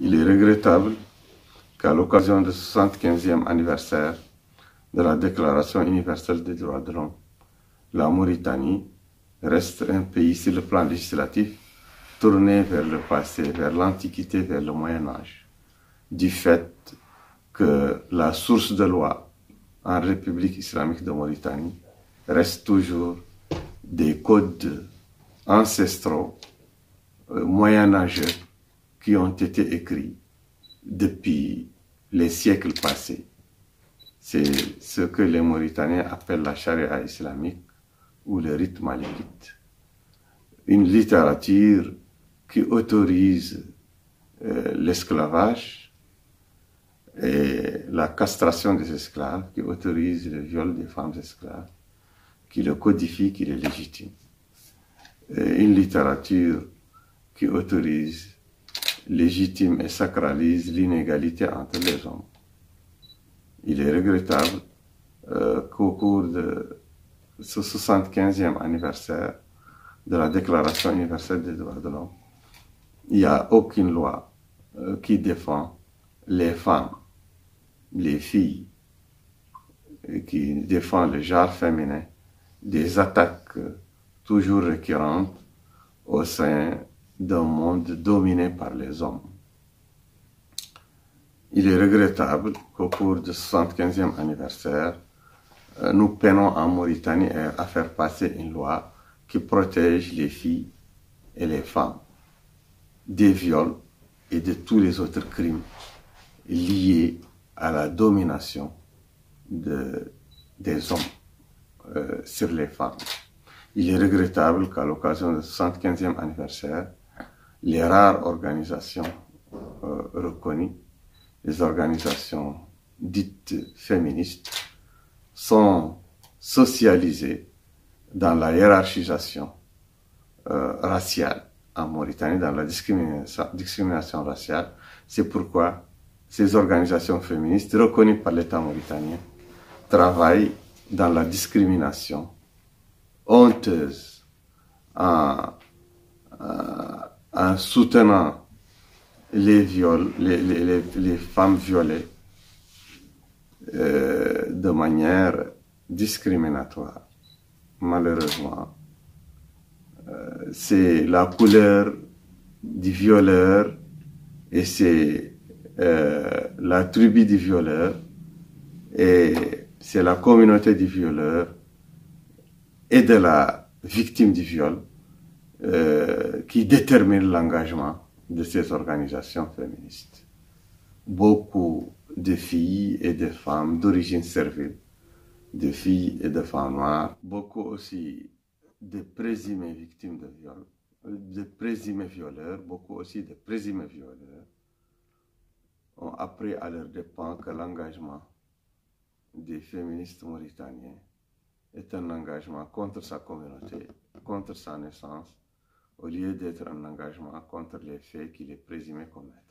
Il est regrettable qu'à l'occasion du 75e anniversaire de la Déclaration universelle des droits de l'homme, la Mauritanie reste un pays sur le plan législatif tourné vers le passé, vers l'Antiquité, vers le Moyen-Âge, du fait que la source de loi en République islamique de Mauritanie reste toujours des codes ancestraux moyenâgeux qui ont été écrits depuis les siècles passés. C'est ce que les Mauritaniens appellent la charia islamique ou le rite malikite. Une littérature qui autorise l'esclavage et la castration des esclaves, qui autorise le viol des femmes esclaves, qui le codifie, qui le légitime. Et une littérature qui autorise, légitime et sacralise l'inégalité entre les hommes. Il est regrettable qu'au cours de ce 75e anniversaire de la Déclaration universelle des droits de l'homme, il n'y a aucune loi qui défend les femmes, les filles, qui défend le genre féminin des attaques toujours récurrentes au sein d'un monde dominé par les hommes. Il est regrettable qu'au cours du 75e anniversaire, nous peinons en Mauritanie à faire passer une loi qui protège les filles et les femmes des viols et de tous les autres crimes liés à la domination des hommes sur les femmes. Il est regrettable qu'à l'occasion du 75e anniversaire, les rares organisations reconnues, les organisations dites féministes, sont socialisées dans la hiérarchisation raciale en Mauritanie, dans la discrimination raciale. C'est pourquoi ces organisations féministes reconnues par l'État mauritanien travaillent dans la discrimination honteuse en soutenant les viols, les femmes violées de manière discriminatoire. Malheureusement, c'est la couleur du violeur et c'est la tribu du violeur et c'est la communauté du violeur et de la victime du viol qui détermine l'engagement de ces organisations féministes. Beaucoup de filles et de femmes d'origine servile, de filles et de femmes noires, beaucoup aussi de présumées victimes de viol, de présumés violeurs, beaucoup aussi de présumés violeurs, ont appris à leurs dépens que l'engagement des féministes mauritaniens est un engagement contre sa communauté, contre sa naissance, au lieu d'être un engagement contre les faits qu'il est présumé commettre.